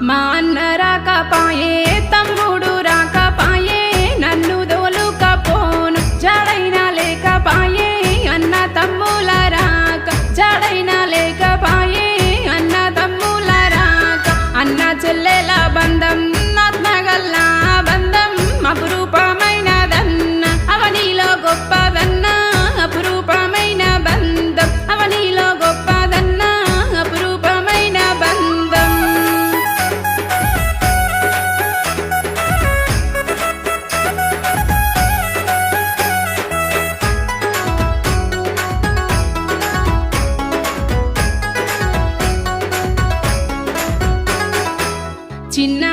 మా అన్న రాకపాయే తమ్ముడు రాకపాయే నన్ను దోలుకపోను జడైనా లేకపాయే అన్న తమ్ముల రాక జడైనా లేకపాయే అన్న తమ్ముల రాక అన్న చెల్లెల బంధం ఆత్మగల్ల బంధం అపురూపమైనదన్న అవనిలో గొప్పదన్న అపురూపమైన బంధం అవనిలో గొప్పదన్న అపురూపమైన బంధం. చిన్న